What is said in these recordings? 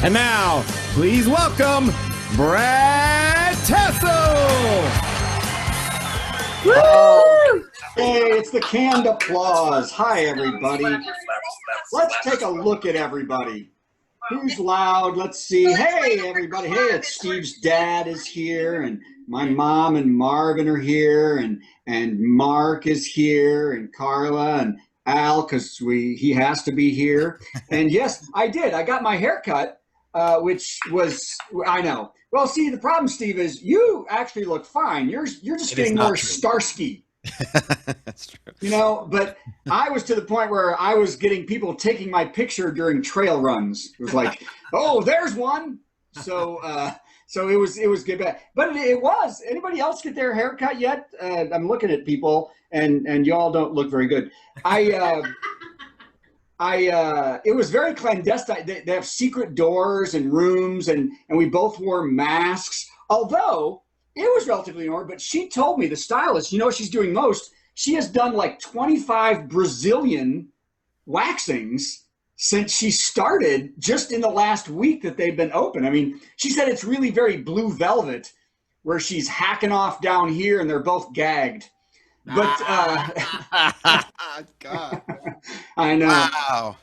And now, please welcome Brad Tassel. Woo! Hey, it's the canned applause. Hi, everybody. Let's take a look at everybody. Who's loud? Let's see. Hey, everybody. Hey, it's Steve's dad is here, and my mom and Marvin are here, and Mark is here, and Carla, and Al, because he has to be here. And yes, I did. I got my hair cut, which was, I know. Well, see, the problem, Steve, is you actually look fine. You're just getting more Starsky. That's true. You know, but I was to the point where I was getting people taking my picture during trail runs. It was like, oh, there's one. So it was good. But it was. Anybody else get their hair cut yet? I'm looking at people, and y'all don't look very good. It was very clandestine. They have secret doors and rooms, and we both wore masks. Although it was relatively normal, but she told me, the stylist, you know what she's doing most? She has done like 25 Brazilian waxings since she started just in the last week that they've been open. I mean, she said it's really very Blue Velvet, where she's hacking off down here and they're both gagged. But God. I know. Wow.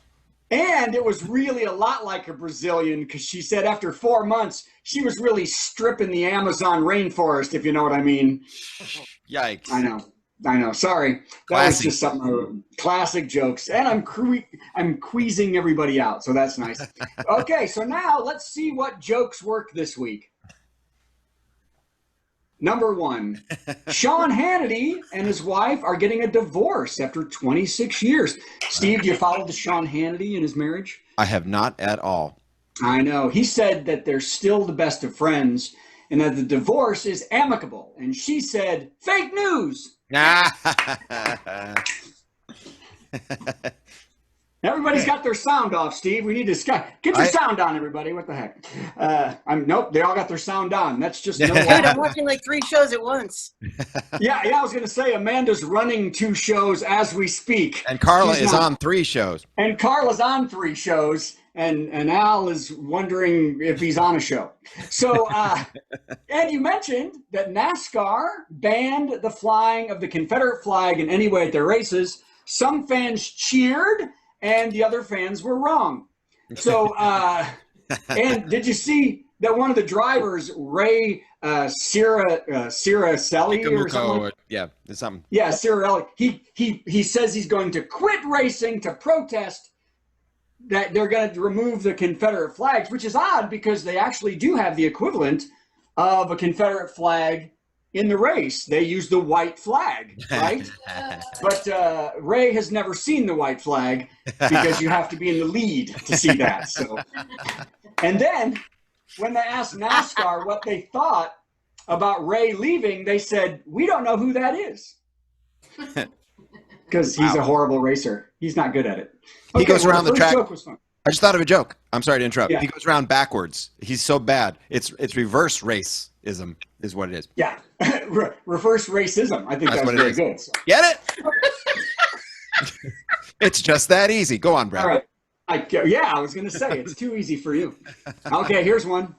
And it was really a lot like a Brazilian, because she said after 4 months, she was really stripping the Amazon rainforest, if you know what I mean. Yikes. I know. Sorry. That was just something. Classic jokes. And I'm queasing everybody out, so that's nice. Okay, so now let's see what jokes work this week. Number 1, Sean Hannity and his wife are getting a divorce after 26 years. Steve, do you follow the Sean Hannity and his marriage? I have not at all. I know. He said that they're still the best of friends and that the divorce is amicable. And she said, fake news. Everybody's got their sound off, Steve. We need to get your sound on, everybody. What the heck? Nope, they all got their sound on. That's just no Dude, I'm watching like 3 shows at once. Yeah, I was going to say, Amanda's running 2 shows as we speak. And Carla is on 3 shows. And Carla's on 3 shows, and Al is wondering if he's on a show. So, and you mentioned that NASCAR banned the flying of the Confederate flag in any way at their races. Some fans cheered, and the other fans were wrong. So, and did you see that one of the drivers, Ray Ciracelli or something? Yeah, it's something. Yeah, Cirelli. He says he's going to quit racing to protest that they're going to remove the Confederate flags, which is odd because they actually do have the equivalent of a Confederate flag in the race. They use the white flag, right? But Ray has never seen the white flag because you have to be in the lead to see that. So, and then when they asked NASCAR what they thought about Ray leaving, they said, we don't know who that is. Because he's a horrible racer. He's not good at it. He goes around the track. Joke was fun. I just thought of a joke. I'm sorry to interrupt. Yeah. He goes around backwards. He's so bad. It's reverse racism is what it is. Yeah. Reverse racism. I think that's very good. So. Get it? It's just that easy. Go on, Brad. All right. I was going to say, it's too easy for you. Okay, here's one.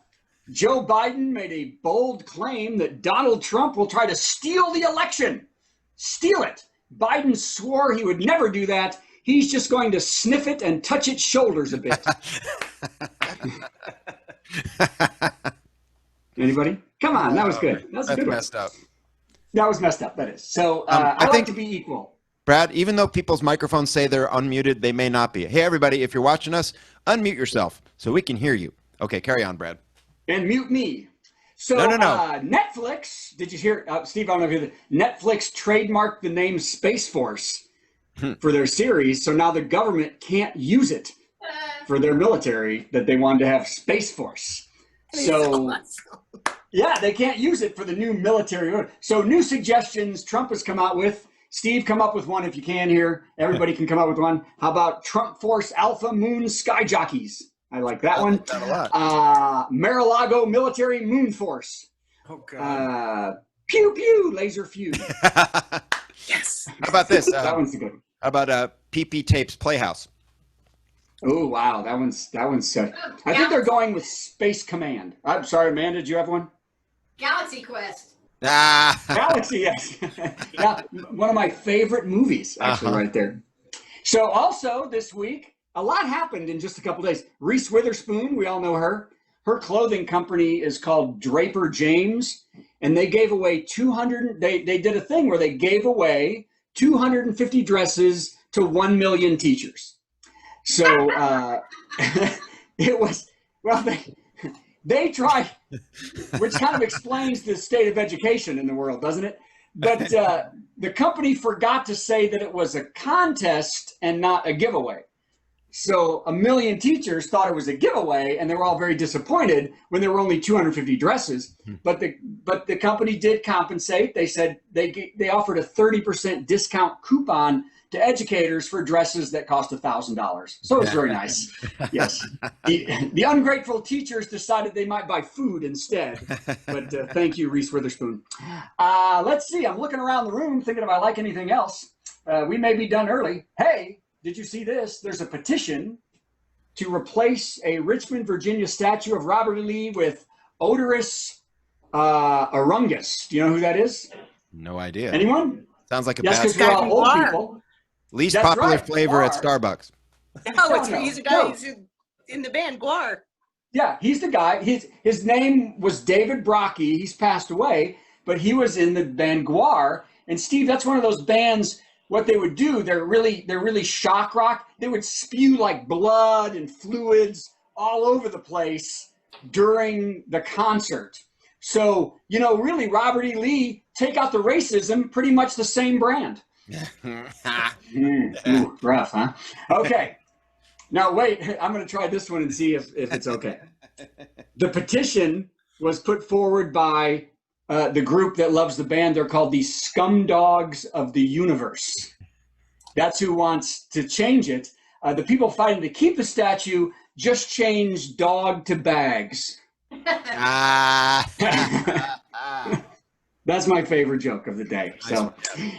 Joe Biden made a bold claim that Donald Trump will try to steal the election. Steal it. Biden swore he would never do that. He's just going to sniff it and touch its shoulders a bit. Anybody? Come on, that was good. That's a good one. Messed up. That was messed up, that is. So I think to be equal. Brad, even though people's microphones say they're unmuted, they may not be. Hey, everybody, if you're watching us, unmute yourself so we can hear you. Okay, carry on, Brad. And mute me. So No. Netflix, did you hear, Steve, I don't know if you heard, Netflix trademarked the name Space Force for their series, so now the government can't use it for their military that they wanted to have Space Force. So, yeah, they can't use it for the new military. So new suggestions Trump has come out with. Steve, come up with one if you can here. Everybody can come up with one. How about Trump Force Alpha Moon Sky Jockeys? I like that one. That a lot. Mar-a-Lago Military Moon Force. Oh, God. Pew Pew Laser Fuse. Yes. How about this? That one's a good one. How about PP Tapes Playhouse? Oh wow, that one's. I think they're going with Space Command. I'm sorry, Amanda. Did you have one? Galaxy Quest. Ah. Galaxy, yes. Yeah, one of my favorite movies, actually, right there. So also this week, a lot happened in just a couple days. Reese Witherspoon, we all know her. Her clothing company is called Draper James, and they gave away 200. They did a thing where they gave away 250 dresses to 1 million teachers. So it was, well, they tried, which kind of explains the state of education in the world, doesn't it? But the company forgot to say that it was a contest and not a giveaway. So 1 million teachers thought it was a giveaway, and they were all very disappointed when there were only 250 dresses. But the company did compensate. They said they offered a 30% discount coupon to educators for dresses that cost $1,000. So it was very nice. Yes. The ungrateful teachers decided they might buy food instead. But thank you, Reese Witherspoon. Let's see. I'm looking around the room thinking if I like anything else. We may be done early. Hey, did you see this? There's a petition to replace a Richmond, Virginia statue of Robert E. Lee with Odorous Arungus. Do you know who that is? No idea. Anyone? Sounds like a Yes, bad because we're all old Guar. people. least That's popular right, flavor at Guar. Starbucks. Oh, No, he's a guy no. who's in the band Guar. Yeah, he's the guy. His name was David Brocky. He's passed away, but he was in the band Guar. And Steve, that's one of those bands. What they would do, they're really shock rock. They would spew like blood and fluids all over the place during the concert. So, really, Robert E. Lee, take out the racism, pretty much the same brand. Ooh, rough, huh? Okay. Now, wait, I'm going to try this one and see if it's okay. The petition was put forward by the group that loves the band. They're called the Scumdogs of the Universe. That's who wants to change it. The people fighting to keep the statue just changed dog to bags. That's my favorite joke of the day. So,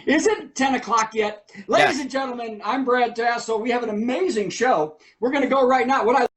is it 10 o'clock yet? Ladies and gentlemen, I'm Brad Tassel. We have an amazing show. We're going to go right now. What I